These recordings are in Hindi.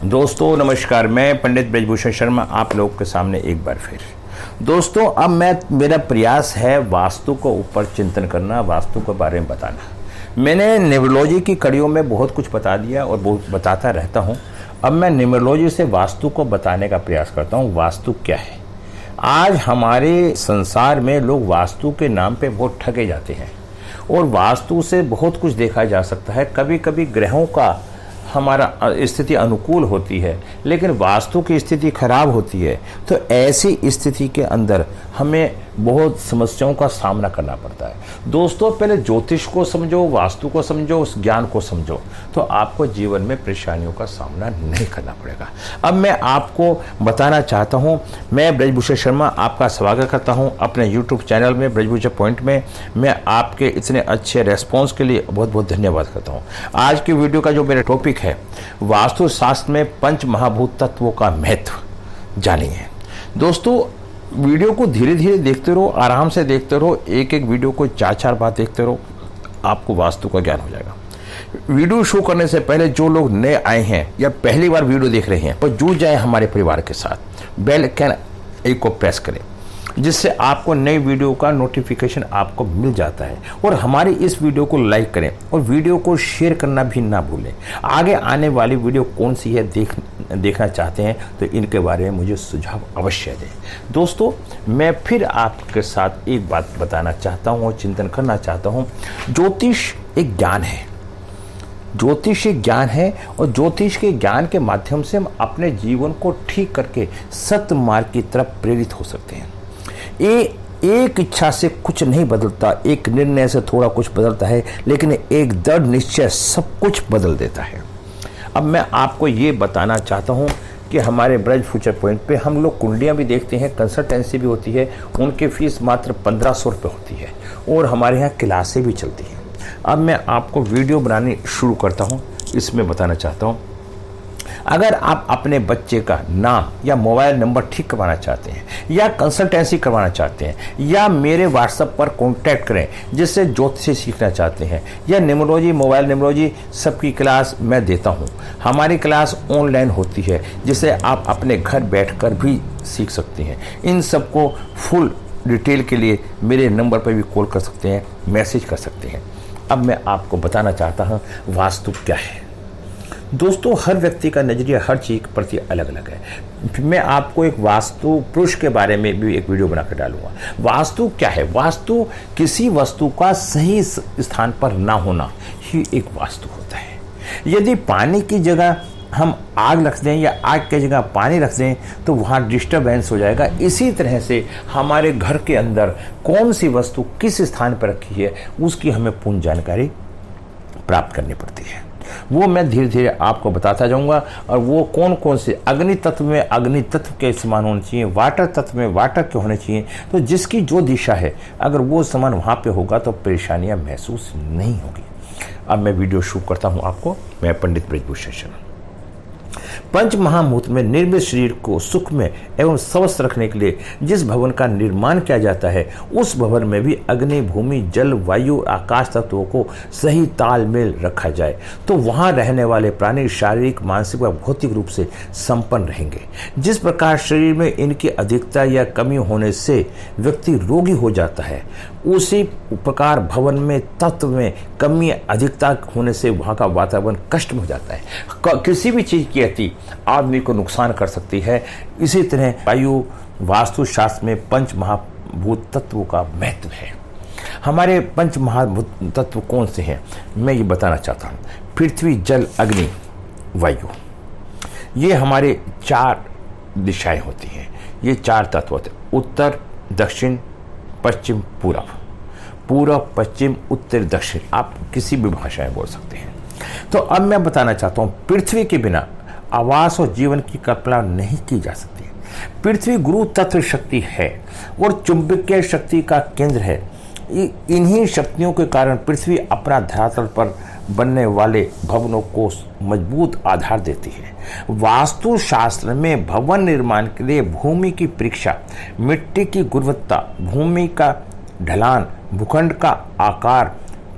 दोस्तों नमस्कार, मैं पंडित ब्रजभूषण शर्मा आप लोग के सामने एक बार फिर। दोस्तों अब मेरा प्रयास है वास्तु को ऊपर चिंतन करना, वास्तु के बारे में बताना। मैंने न्यूमरोलॉजी की कड़ियों में बहुत कुछ बता दिया और बहुत बताता रहता हूँ। अब मैं न्यूमरोलॉजी से वास्तु को बताने का प्रयास करता हूँ। वास्तु क्या है? आज हमारे संसार में लोग वास्तु के नाम पे बहुत ठगे जाते हैं और वास्तु से बहुत कुछ देखा जा सकता है। कभी कभी ग्रहों का हमारा स्थिति अनुकूल होती है लेकिन वास्तु की स्थिति खराब होती है, तो ऐसी स्थिति के अंदर हमें बहुत समस्याओं का सामना करना पड़ता है। दोस्तों पहले ज्योतिष को समझो, वास्तु को समझो, उस ज्ञान को समझो, तो आपको जीवन में परेशानियों का सामना नहीं करना पड़ेगा। अब मैं आपको बताना चाहता हूं, मैं ब्रजभूषण शर्मा आपका स्वागत करता हूं अपने यूट्यूब चैनल में ब्रजभूषण पॉइंट में। मैं आपके इतने अच्छे रेस्पॉन्स के लिए बहुत बहुत धन्यवाद करता हूँ। आज की वीडियो का जो मेरा टॉपिक है, वास्तुशास्त्र में पंच महाभूत तत्वों का महत्व जानिए। दोस्तों वीडियो को धीरे धीरे देखते रहो, आराम से देखते रहो, एक एक वीडियो को चार चार बार देखते रहो, आपको वास्तु का ज्ञान हो जाएगा। वीडियो शुरू करने से पहले जो लोग नए आए हैं या पहली बार वीडियो देख रहे हैं, पर जुड़ जाए हमारे परिवार के साथ। बेल आइकन को प्रेस करें जिससे आपको नई वीडियो का नोटिफिकेशन आपको मिल जाता है। और हमारी इस वीडियो को लाइक करें और वीडियो को शेयर करना भी ना भूलें। आगे आने वाली वीडियो कौन सी है देखना चाहते हैं तो इनके बारे में मुझे सुझाव अवश्य दें। दोस्तों मैं फिर आपके साथ एक बात बताना चाहता हूँ और चिंतन करना चाहता हूँ। ज्योतिष एक ज्ञान है, ज्योतिष एक ज्ञान है और ज्योतिष के ज्ञान के माध्यम से हम अपने जीवन को ठीक करके सत्य मार्ग की तरफ प्रेरित हो सकते हैं। एक इच्छा से कुछ नहीं बदलता, एक निर्णय से थोड़ा कुछ बदलता है, लेकिन एक दृढ़ निश्चय सब कुछ बदल देता है। अब मैं आपको ये बताना चाहता हूँ कि हमारे ब्रजभूषण पॉइंट पे हम लोग कुंडलियाँ भी देखते हैं, कंसल्टेंसी भी होती है, उनकी फीस मात्र 1500 रुपये होती है और हमारे यहाँ क्लासें भी चलती हैं। अब मैं आपको वीडियो बनानी शुरू करता हूँ, इसमें बताना चाहता हूँ। अगर आप अपने बच्चे का नाम या मोबाइल नंबर ठीक करवाना चाहते हैं या कंसल्टेंसी करवाना चाहते हैं या मेरे व्हाट्सएप पर कांटेक्ट करें जिससे ज्योतिष सीखना चाहते हैं या न्यूमरोलॉजी, मोबाइल न्यूमरोलॉजी सबकी क्लास मैं देता हूं। हमारी क्लास ऑनलाइन होती है जिसे आप अपने घर बैठकर भी सीख सकते हैं। इन सबको फुल डिटेल के लिए मेरे नंबर पर भी कॉल कर सकते हैं, मैसेज कर सकते हैं। अब मैं आपको बताना चाहता हूँ वास्तु क्या है। दोस्तों हर व्यक्ति का नजरिया हर चीज के प्रति अलग अलग है। मैं आपको एक वास्तु पुरुष के बारे में भी एक वीडियो बनाकर डालूंगा। वास्तु क्या है? वास्तु किसी वस्तु का सही स्थान पर ना होना ही एक वास्तु होता है। यदि पानी की जगह हम आग रख दें या आग की जगह पानी रख दें तो वहाँ डिस्टर्बेंस हो जाएगा। इसी तरह से हमारे घर के अंदर कौन सी वस्तु किस स्थान पर रखी है उसकी हमें पूर्ण जानकारी प्राप्त करनी पड़ती है। वो मैं धीरे धीरे आपको बताता जाऊंगा। और वो कौन कौन से अग्नि तत्व में अग्नि तत्व के समान होने चाहिए, वाटर तत्व में वाटर के होने चाहिए, तो जिसकी जो दिशा है अगर वो समान वहाँ पे होगा तो परेशानियाँ महसूस नहीं होगी। अब मैं वीडियो शुरू करता हूँ आपको। मैं पंडित ब्रजभूषण शर्मा। पंच महाभूत में निर्मित शरीर को सुख में एवं स्वस्थ रखने के लिए जिस भवन का निर्माण किया जाता है उस भवन में भी अग्नि, भूमि, जल, वायु, आकाश तत्वों को सही तालमेल रखा जाए तो वहां रहने वाले प्राणी शारीरिक, मानसिक व भौतिक रूप से संपन्न रहेंगे। जिस प्रकार शरीर में इनकी अधिकता या कमी होने से व्यक्ति रोगी हो जाता है, उसी प्रकार भवन में तत्व में कमी अधिकता होने से वहाँ का वातावरण कष्ट हो जाता है। किसी भी चीज़ की अति आदमी को नुकसान कर सकती है। इसी तरह वायु वास्तुशास्त्र में पंच महाभूत तत्वों का महत्व है। हमारे पंच महाभूत तत्व कौन से हैं मैं ये बताना चाहता हूँ। पृथ्वी, जल, अग्नि, वायु, ये हमारे चार दिशाएं होती हैं। ये चार तत्व होते हैं। उत्तर, दक्षिण, पश्चिम, पूरब। पूरब, पश्चिम, उत्तर, दक्षिण, आप किसी भी भाषा में बोल सकते हैं। तो अब मैं बताना चाहता हूँ पृथ्वी के बिना आवास और जीवन की कल्पना नहीं की जा सकती। पृथ्वी गुरु तत्व शक्ति है और चुंबकीय शक्ति का केंद्र है। इन्हीं शक्तियों के कारण पृथ्वी अपना धरातल पर बनने वाले भवनों को मजबूत आधार देती है। वास्तु शास्त्र में भवन निर्माण के लिए भूमि की परीक्षा, मिट्टी की गुणवत्ता, भूमि का ढलान, भूखंड का आकार,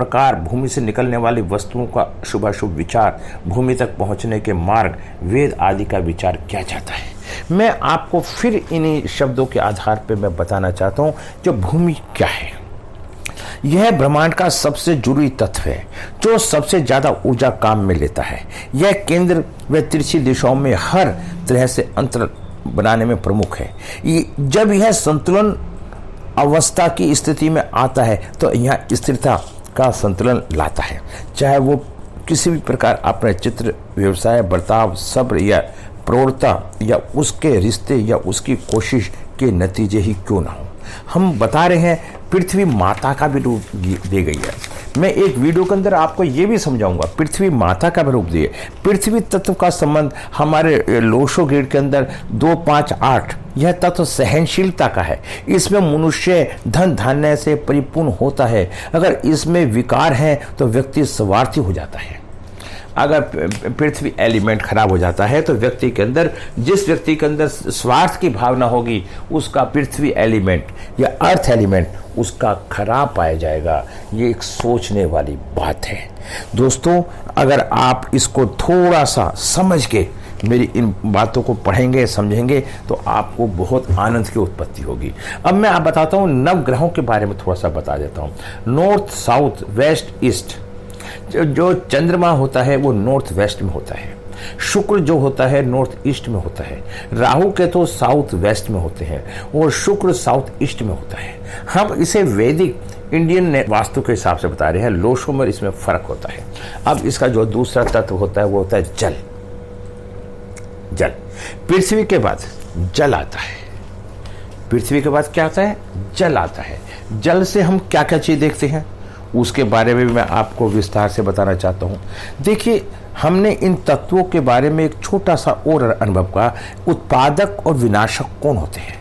प्रकार भूमि से निकलने वाली वस्तुओं का शुभाशुभ विचार, भूमि तक पहुंचने के मार्ग, वेद आदि का विचार किया जाता है। मैं आपको फिर इन्हीं शब्दों के आधार पर मैं बताना चाहता हूं, जो भूमि क्या है। यह ब्रह्मांड का सबसे जरूरी तत्व है, जो सबसे ज्यादा ऊर्जा काम में लेता है। यह केंद्र व तिरछी दिशाओं में हर तरह से अंतर बनाने में प्रमुख है। जब यह संतुलन अवस्था की स्थिति में आता है तो यह स्थिरता का संतुलन लाता है। चाहे वो किसी भी प्रकार अपने चित्र, व्यवसाय, बर्ताव, सब्र या प्रौढ़ता या उसके रिश्ते या उसकी कोशिश के नतीजे ही क्यों ना हो। हम बता रहे हैं पृथ्वी माता का भी रूप दे गई है। मैं एक वीडियो के अंदर आपको ये भी समझाऊंगा पृथ्वी माता का भी रूप दिए। पृथ्वी तत्व का संबंध हमारे लोशो गेट के अंदर 2, 5, 8 यह तत्व सहनशीलता का है। इसमें मनुष्य धन धान्य से परिपूर्ण होता है। अगर इसमें विकार है तो व्यक्ति स्वार्थी हो जाता है। अगर पृथ्वी एलिमेंट खराब हो जाता है तो व्यक्ति के अंदर, जिस व्यक्ति के अंदर स्वार्थ की भावना होगी, उसका पृथ्वी एलिमेंट या अर्थ एलिमेंट उसका खराब पाया जाएगा। ये एक सोचने वाली बात है दोस्तों। अगर आप इसको थोड़ा सा समझ के मेरी इन बातों को पढ़ेंगे, समझेंगे, तो आपको बहुत आनंद की उत्पत्ति होगी। अब मैं आप बताता हूँ नवग्रहों के बारे में थोड़ा सा बता देता हूँ। North, south, west, east. जो चंद्रमा होता है वो नॉर्थ वेस्ट में होता है। शुक्र जो होता है नॉर्थ ईस्ट में होता है। राहु के तो साउथ वेस्ट में होते हैं और शुक्र साउथ ईस्ट में होता है। हम इसे वैदिक इंडियन वास्तु के हिसाब से बता रहे हैं। लोशो में इसमें फर्क होता है। अब इसका जो दूसरा तत्व होता है वो होता है जल। जल पृथ्वी के बाद जल आता है। पृथ्वी के बाद क्या आता है? जल आता है। जल से हम क्या क्या चीज देखते हैं उसके बारे में भी मैं आपको विस्तार से बताना चाहता हूं। देखिए, हमने इन तत्वों के बारे में एक छोटा सा और अनुभव का। उत्पादक और विनाशक कौन होते हैं?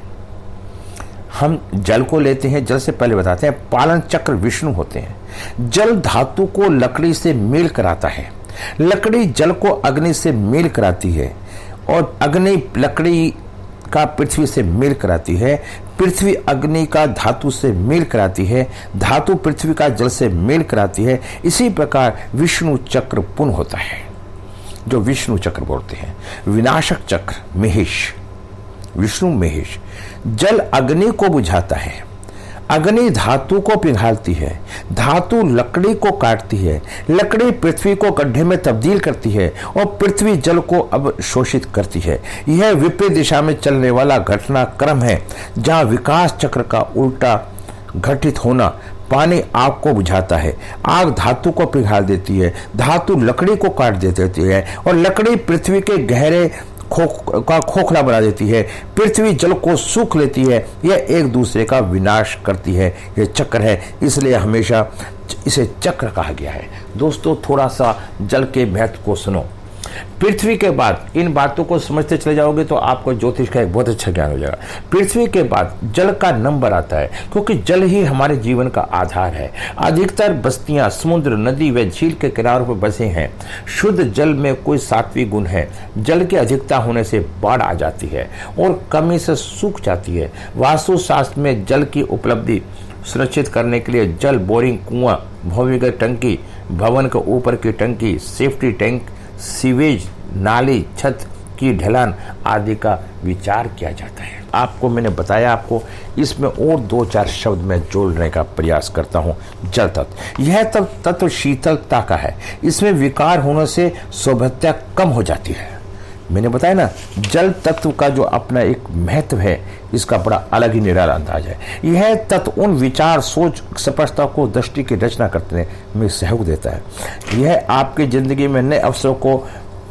हम जल को लेते हैं। जल से पहले बताते हैं पालन चक्र विष्णु होते हैं। जल धातु को लकड़ी से मेल कराता है। लकड़ी जल को अग्नि से मेल कराती है और अग्नि लकड़ी का पृथ्वी से मेल कराती है। पृथ्वी अग्नि का धातु से मेल कराती है। धातु पृथ्वी का जल से मेल कराती है। इसी प्रकार विष्णु चक्र पुनः होता है, जो विष्णु चक्र बोलते हैं। विनाशक चक्र महेश, विष्णु महेश। जल अग्नि को बुझाता है। अग्नि धातु को पिघालती है। धातु लकड़ी को काटती है। लकड़ी पृथ्वी को गड्ढे में तब्दील करती है और पृथ्वी जल को अवशोषित करती है। यह विपरीत दिशा में चलने वाला घटनाक्रम है, जहां विकास चक्र का उल्टा घटित होना। पानी आग को बुझाता है। आग धातु को पिघाल देती है। धातु लकड़ी को काट देती है और लकड़ी पृथ्वी के गहरे खोखला बना देती है। पृथ्वी जल को सूख लेती है। यह एक दूसरे का विनाश करती है। यह चक्र है, इसलिए हमेशा इसे चक्र कहा गया है। दोस्तों, थोड़ा सा जल के महत्व को सुनो। पृथ्वी के बाद इन बातों को समझते चले जाओगे तो आपको ज्योतिष का एक बहुत अच्छा ज्ञान हो जाएगा। पृथ्वी के बाद जल का नंबर आता है, क्योंकि जल ही हमारे जीवन का आधार है। अधिकतर बस्तियां समुद्र, नदी व झील के किनारों पर बसे हैं। शुद्ध जल में कोई सात्विक गुण है। जल की अधिकता होने से बाढ़ आ जाती है और कमी से सूख जाती है। वास्तुशास्त्र में जल की उपलब्धि सुनिश्चित करने के लिए जल बोरिंग, कुआं, भूमिगत टंकी, भवन के ऊपर की टंकी, सेफ्टी टैंक, सीवेज, नाली, छत की ढलान आदि का विचार किया जाता है। आपको मैंने बताया, आपको इसमें और 2-4 शब्द मैं जोड़ने का प्रयास करता हूं। जल तत्व, यह तत्व शीतलता का है। इसमें विकार होने से सौभ्यता कम हो जाती है। मैंने बताया ना, जल तत्व का जो अपना एक महत्व है, इसका बड़ा अलग ही निराला अंदाज है। यह तत्व उन विचार, सोच, स्पष्टता को दृष्टि की रचना करने में सहयोग देता है। यह आपकी जिंदगी में नए अवसरों को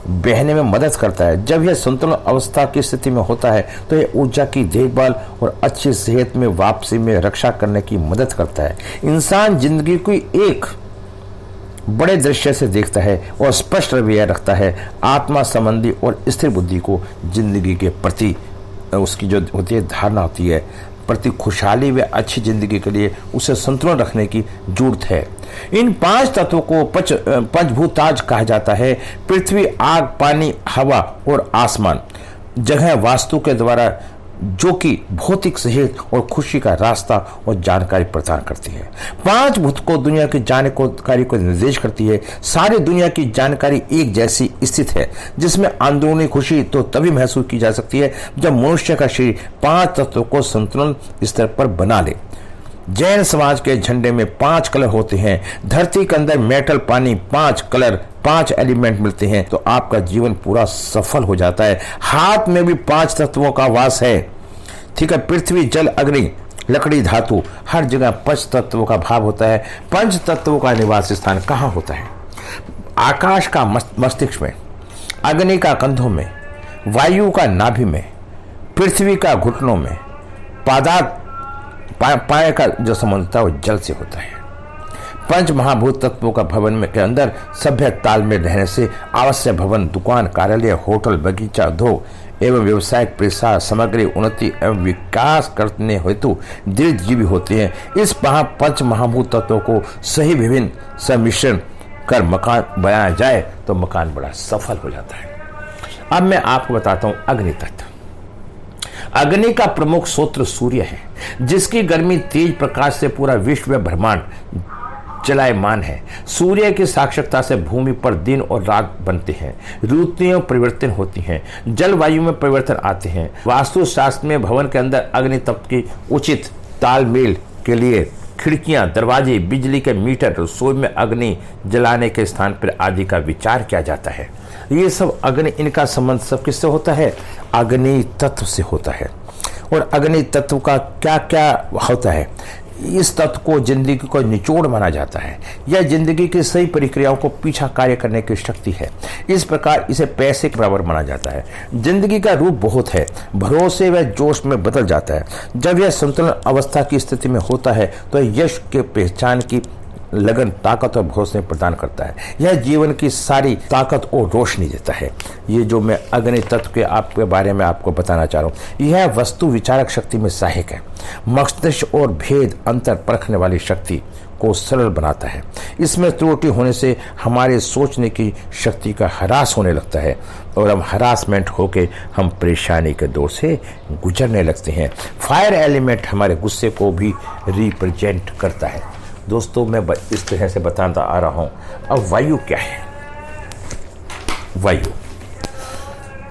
बहने में मदद करता है। जब यह संतुलन अवस्था की स्थिति में होता है तो यह ऊर्जा की देखभाल और अच्छी सेहत में वापसी में रक्षा करने की मदद करता है। इंसान जिंदगी को एक बड़े दृश्य से देखता है और स्पष्ट रवैया रखता है। आत्मा संबंधी और स्थिर बुद्धि को जिंदगी के प्रति उसकी जो होती है धारणा होती है, प्रति खुशहाली व अच्छी जिंदगी के लिए उसे संतुलन रखने की जरूरत है। इन 5 तत्वों को पंचभूताज कहा जाता है। पृथ्वी, आग, पानी, हवा और आसमान। जगह वास्तु के द्वारा जो कि भौतिक सेहत और खुशी का रास्ता और जानकारी प्रदान करती है। 5 भूत को दुनिया की जानकारी को निर्देश करती है। सारी दुनिया की जानकारी एक जैसी स्थित है, जिसमें अंदरूनी खुशी तो तभी महसूस की जा सकती है जब मनुष्य का शरीर 5 तत्वों को संतुलन स्तर पर बना ले। जैन समाज के झंडे में 5 कलर होते हैं। धरती के अंदर मेटल, पानी, 5 कलर, 5 एलिमेंट मिलते हैं तो आपका जीवन पूरा सफल हो जाता है। हाथ में भी 5 तत्वों का वास है। ठीक है, पृथ्वी, जल, अग्नि, लकड़ी, धातु, हर जगह 5 तत्वों का भाव होता है। 5 तत्वों का निवास स्थान कहाँ होता है? आकाश का मस्तिष्क में, अग्नि का कंधों में, वायु का नाभि में, पृथ्वी का घुटनों में, पाए का जो संबंध होता है वो जल से होता है। 5 महाभूत तत्वों का भवन में के अंदर सभ्य ताल में रहने से आवश्यक भवन, दुकान, कार्यालय, होटल, बगीचा, उद्योग एवं व्यवसायिक प्रसार, समग्र उन्नति एवं विकास करने हेतु दीर्घजीवी होते हैं। इस 5 महाभूत तत्वों को सही विभिन्न सम्मिश्रण कर मकान बनाया जाए तो मकान बड़ा सफल हो जाता है। अब मैं आपको बताता हूं अग्नि तत्व। अग्नि का प्रमुख स्रोत सूर्य है, जिसकी गर्मी तेज प्रकाश से पूरा विश्व ब्रह्मांड चलायमान है। सूर्य की साक्षरता से भूमि पर दिन और रात बनते हैं, ऋतुएं परिवर्तन होती हैं, जलवायु में परिवर्तन आते हैं। वास्तुशास्त्र में भवन के अंदर अग्नि तत्व की उचित तालमेल के लिए खिड़कियां, दरवाजे, बिजली के मीटर, रसोई में अग्नि जलाने के स्थान पर आदि का विचार किया जाता है। ये सब अग्नि, इनका संबंध सब किससे होता है? अग्नि तत्व से होता है। और अग्नि तत्व का क्या क्या होता है? इस तत्व को जिंदगी को निचोड़ माना जाता है। यह जिंदगी की सही प्रक्रियाओं को पीछा कार्य करने की शक्ति है। इस प्रकार इसे पैसे के बराबर माना जाता है। जिंदगी का रूप बहुत है, भरोसे व जोश में बदल जाता है। जब यह संतुलन अवस्था की स्थिति में होता है तो यश के पहचान की लगन, ताकत और भरोसे प्रदान करता है। यह जीवन की सारी ताकत और रोशनी देता है। ये जो मैं अग्नि तत्व के आपके बारे में आपको बताना चाह रहा हूँ, यह वस्तु विचारक शक्ति में सहायक है। मस्तिष्क और भेद अंतर परखने वाली शक्ति को सरल बनाता है। इसमें त्रुटि होने से हमारे सोचने की शक्ति का ह्रास होने लगता है और हम हरासमेंट होकर हम परेशानी के दौर से गुजरने लगते हैं। फायर एलिमेंट हमारे गुस्से को भी रिप्रेजेंट करता है। दोस्तों, मैं इस तरह से बताता आ रहा हूं। अब वायु क्या है? वायु,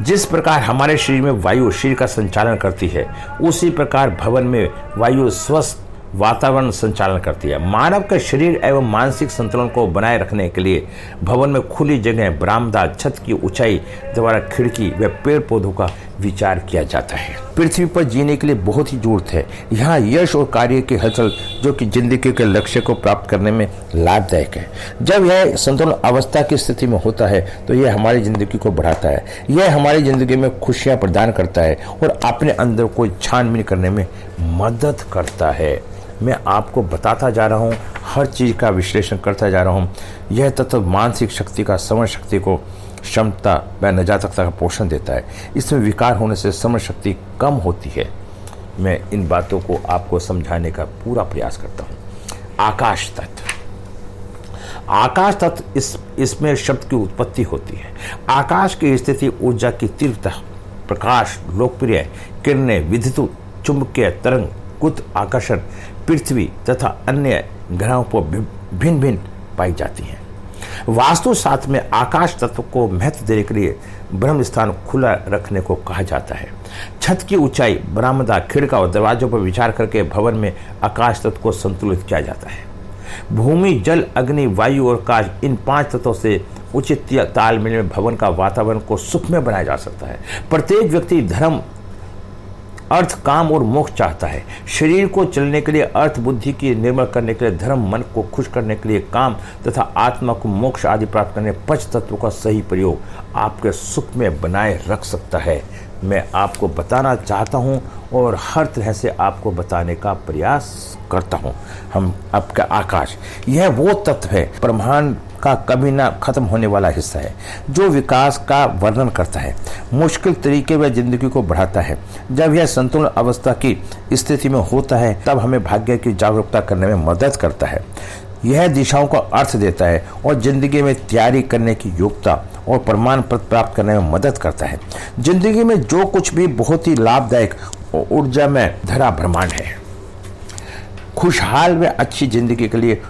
जिस प्रकार हमारे शरीर में वायु शरीर का संचालन करती है, उसी प्रकार भवन में वायु स्वस्थ वातावरण संचालन करती है। मानव के शरीर एवं मानसिक संतुलन को बनाए रखने के लिए भवन में खुली जगह, बरामदा, छत की ऊंचाई, द्वारा खिड़की व पेड़ पौधों का विचार किया जाता है। पृथ्वी पर जीने के लिए बहुत ही जरूरत है। यहाँ यश और कार्य की हलचल जो कि जिंदगी के लक्ष्य को प्राप्त करने में लाभदायक है। जब यह संतुलन अवस्था की स्थिति में होता है तो यह हमारी जिंदगी को बढ़ाता है। यह हमारी जिंदगी में खुशियां प्रदान करता है और अपने अंदर को छानबीन करने में मदद करता है। मैं आपको बताता जा रहा हूँ, हर चीज़ का विश्लेषण करता जा रहा हूँ। यह तत्व मानसिक शक्ति का, समझ शक्ति को, क्षमता व नजाकता का पोषण देता है। इसमें विकार होने से समझ शक्ति कम होती है। मैं इन बातों को आपको समझाने का पूरा प्रयास करता हूँ। आकाश तत्व। आकाश तत्व इसमें शब्द की उत्पत्ति होती है। आकाश की स्थिति ऊर्जा की तीव्रता, प्रकाश, लोकप्रिय किरणें, विद्युत चुंबकीय तरंग, कुत आकर्षण, पृथ्वी तथा अन्य ग्रहों पर भिन्न भिन्न पाई जाती हैं। वास्तुशास्त्र में आकाश तत्व को महत्व देने के लिए ब्रह्म स्थान खुला रखने को कहा जाता है। छत की ऊंचाई, बरामदा, खिड़का और दरवाजों पर विचार करके भवन में आकाश तत्व को संतुलित किया जाता है। भूमि, जल, अग्नि, वायु और आकाश, इन 5 तत्वों से उचित तालमेल में भवन का वातावरण को सुखमय बनाया जा सकता है। प्रत्येक व्यक्ति धर्म, अर्थ, काम और मोक्ष चाहता है। शरीर को चलने के लिए अर्थ, बुद्धि की निर्मल करने के लिए धर्म, मन को खुश करने के लिए काम तथा आत्मा को मोक्ष आदि प्राप्त करने 5 तत्वों का सही प्रयोग आपके सुख में बनाए रख सकता है। मैं आपको बताना चाहता हूं और हर तरह से आपको बताने का प्रयास करता हूं। हम आपका आकाश, यह वो तत्व है, ब्रह्मांड का कभी ना खत्म होने वाला हिस्सा है, जो विकास का वर्णन करता है, मुश्किल तरीके व जिंदगी को बढ़ाता है। जब यह संतुलन अवस्था की स्थिति में होता है तब हमें भाग्य की जागरूकता करने में मदद करता है। यह दिशाओं का अर्थ देता है और जिंदगी में तैयारी करने की योग्यता और प्रमाण पत्र प्राप्त करने में मदद करता है। जिंदगी में जो कुछ भी बहुत ही लाभदायक ऊर्जा में धरा ब्रह्मांड है। खुशहाल व अच्छी जिंदगी के लिए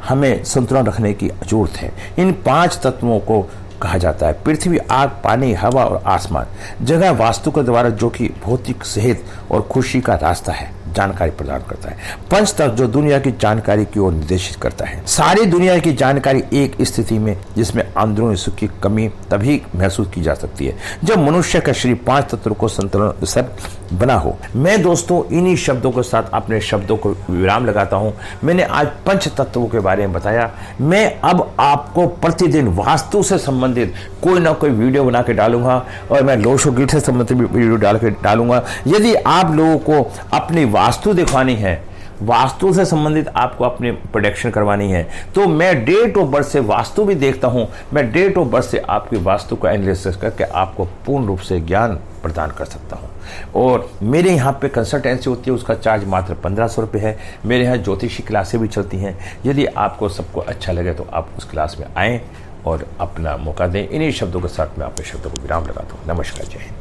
हमें संतुलन रखने की जरूरत है। इन 5 तत्वों को कहा जाता है पृथ्वी, आग, पानी, हवा और आसमान। जगह वास्तु के द्वारा जो कि भौतिक सेहत और खुशी का रास्ता है, जानकारी प्रदान करता है। पंच तत्व जो दुनिया की जानकारी की ओर निर्देशित करता है। सारी दुनिया की जानकारी एक स्थिति में जिसमें अंदरूनी सुख की कमी तभी महसूस की जा सकती है जब मनुष्य का शरीर 5 तत्वों को संतुलन से बना हो। मैं दोस्तों इन्हीं शब्दों के साथ अपने शब्दों को विराम लगाता हूं। मैंने आज पंच तत्वों के बारे में बताया। मैं अब आपको प्रतिदिन वास्तु से संबंधित कोई ना कोई वीडियो बना के डालूंगा और मैं लोशो गिट से संबंधित वीडियो डाल के डालूंगा। यदि आप लोगों को अपनी वास्तु दिखवानी है, वास्तु से संबंधित आपको अपनी प्रोडक्शन करवानी है, तो मैं डेट ऑफ बर्थ से वास्तु भी देखता हूं। मैं डेट ऑफ बर्थ से आपकी वास्तु का एनालिसिस करके आपको पूर्ण रूप से ज्ञान प्रदान कर सकता हूं। और मेरे यहाँ पे कंसल्टेंसी होती है, उसका चार्ज मात्र 1500 रुपये है। मेरे यहाँ ज्योतिषी क्लासें भी चलती हैं। यदि आपको सबको अच्छा लगे तो आप उस क्लास में आएँ और अपना मौका दें। इन्हीं शब्दों के साथ मैं अपने शब्दों को विराम लगाता हूँ। नमस्कार, जय हिंद।